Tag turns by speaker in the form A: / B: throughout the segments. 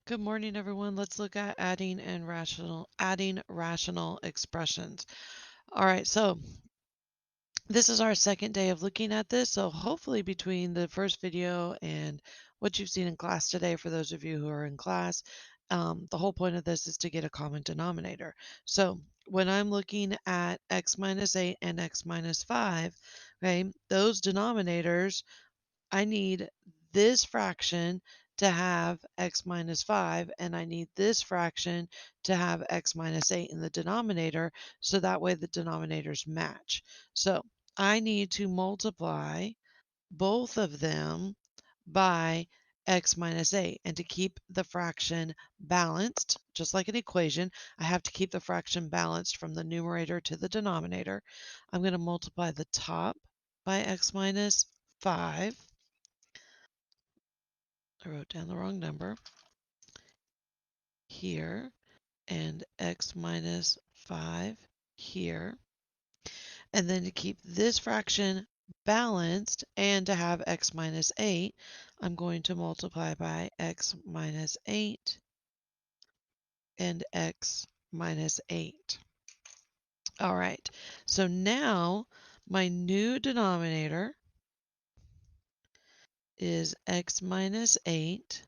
A: Good morning, everyone. Let's look at adding rational expressions. All right, so this is our second day of looking at this. So hopefully between the first video and what you've seen in class today, for those of you who are in class, the whole point of this is to get a common denominator. So when I'm looking at x minus 8 and x minus 5, okay, those denominators, I need this fraction to have x minus 5, and I need this fraction to have x minus 8 in the denominator, so that way the denominators match. So I need to multiply both of them by x minus 8. And to keep the fraction balanced, just like an equation, I have to keep the fraction balanced from the numerator to the denominator. I'm going to multiply the top by x minus 5. I wrote down the wrong number here, and x minus 5 here. And then to keep this fraction balanced and to have x minus 8, I'm going to multiply by x minus 8 and x minus 8. All right, so now my new denominator is x minus 8,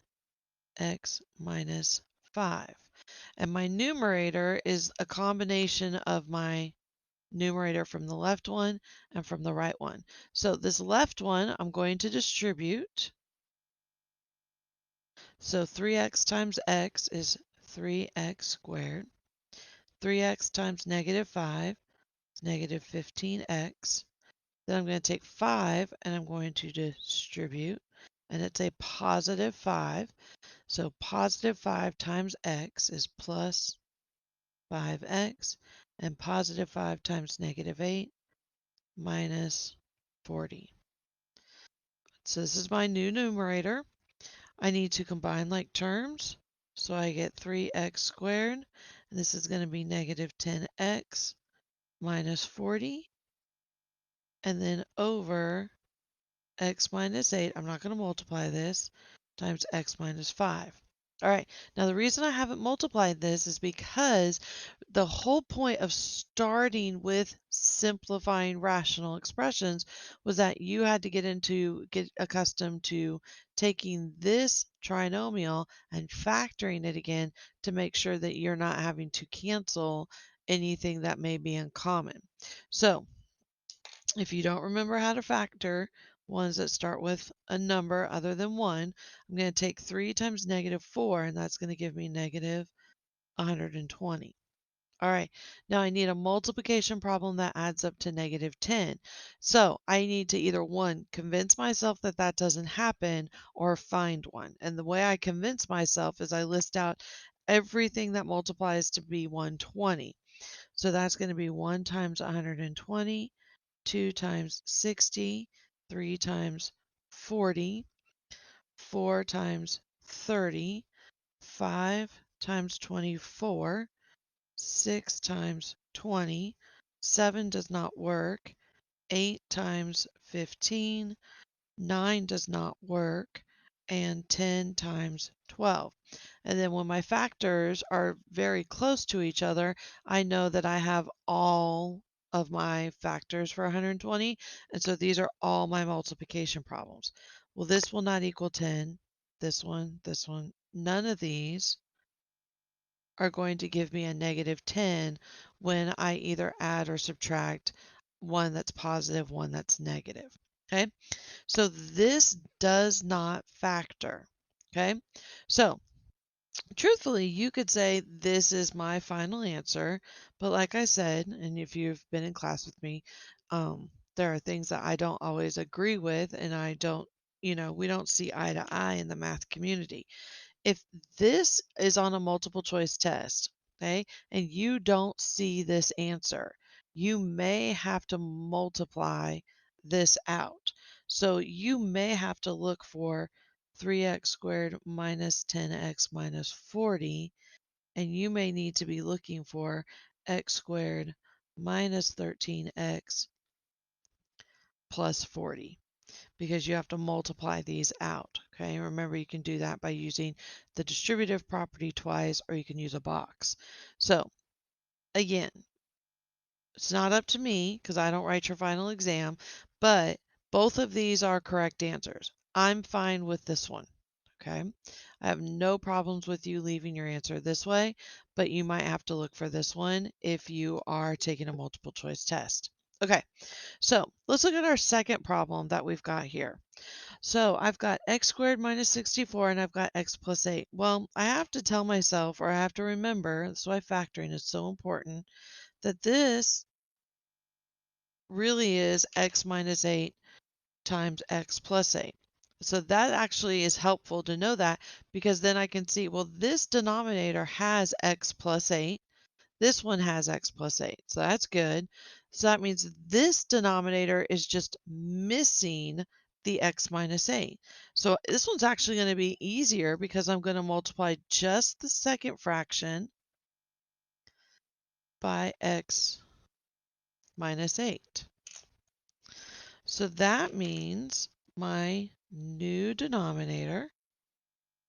A: x minus 5. And my numerator is a combination of my numerator from the left one and from the right one. So this left one, I'm going to distribute. So 3x times x is 3x squared. 3x times negative 5 is negative 15x. Then I'm going to take 5 and I'm going to distribute. And it's a positive 5. So positive 5 times x is plus 5x. And positive 5 times negative 8 minus 40. So this is my new numerator. I need to combine like terms. So I get 3x squared. And this is going to be negative 10x minus 40. And then over x minus 8, I'm not going to multiply this, times x minus 5. All right, now the reason I haven't multiplied this is because the whole point of starting with simplifying rational expressions was that you had to get accustomed to taking this trinomial and factoring it again to make sure that you're not having to cancel anything that may be uncommon. So if you don't remember how to factor ones that start with a number other than 1, I'm going to take 3 times negative 4, and that's going to give me negative 120. All right, now I need a multiplication problem that adds up to negative 10. So I need to either, one, convince myself that that doesn't happen, or find one. And the way I convince myself is I list out everything that multiplies to be 120. So that's going to be 1 times 120, 2 times 60, 3 times 40, 4 times 30, 5 times 24, 6 times 20, 7 does not work, 8 times 15, 9 does not work, and 10 times 12. And then when my factors are very close to each other, I know that I have all of my factors for 120, and so these are all my multiplication problems. Well, this will not equal 10, this one, none of these are going to give me a negative 10 when I either add or subtract one that's positive, one that's negative. Okay, so this does not factor. Okay, so truthfully, you could say this is my final answer, but like I said, and if you've been in class with me, there are things that I don't always agree with, and I don't, we don't see eye to eye in the math community. If this is on a multiple choice test, okay, and you don't see this answer, you may have to multiply this out. So you may have to look for 3x squared minus 10x minus 40, and you may need to be looking for x squared minus 13x plus 40. because you have to multiply these out. Okay, remember you can do that by using the distributive property twice, or you can use a box. So again, it's not up to me because I don't write your final exam, but both of these are correct answers. I'm fine with this one. Okay, I have no problems with you leaving your answer this way, but you might have to look for this one if you are taking a multiple choice test. Okay, so let's look at our second problem that we've got here. So I've got x squared minus 64 and I've got x plus 8. Well, I have to tell myself, or I have to remember, that's why factoring is so important, that this really is x minus 8 times x plus 8. So that actually is helpful to know that, because then I can see, well, this denominator has x plus 8. This one has x plus 8. So that's good. So that means this denominator is just missing the x minus 8. So this one's actually going to be easier because I'm going to multiply just the second fraction by x minus 8. So that means my new denominator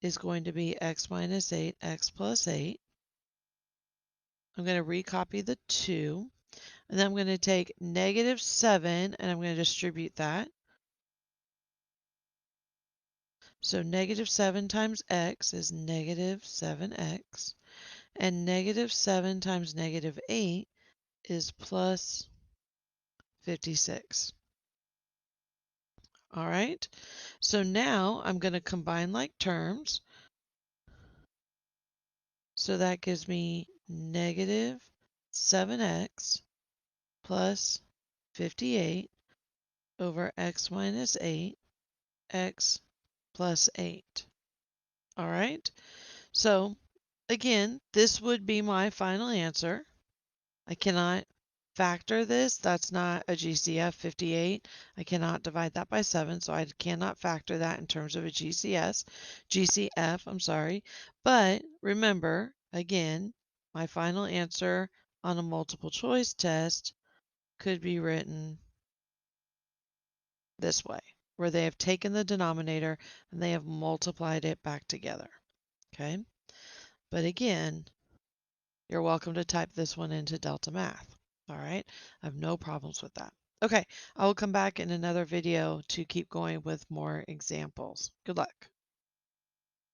A: is going to be x minus 8, x plus 8. I'm going to recopy the 2, and then I'm going to take negative 7, and I'm going to distribute that. So negative 7 times x is negative 7x, and negative 7 times negative 8 is plus 56. All right, so now I'm going to combine like terms. So that gives me negative 7x plus 58 over x minus 8, x plus 8. All right, so again, this would be my final answer. I cannot factor this. That's not a GCF 58. I cannot divide that by 7, so I cannot factor that in terms of a GCF, I'm sorry. But remember, again, my final answer on a multiple choice test could be written this way, where they have taken the denominator and they have multiplied it back together. Okay? But again, you're welcome to type this one into Delta Math. All right, I have no problems with that. Okay, I will come back in another video to keep going with more examples. Good luck.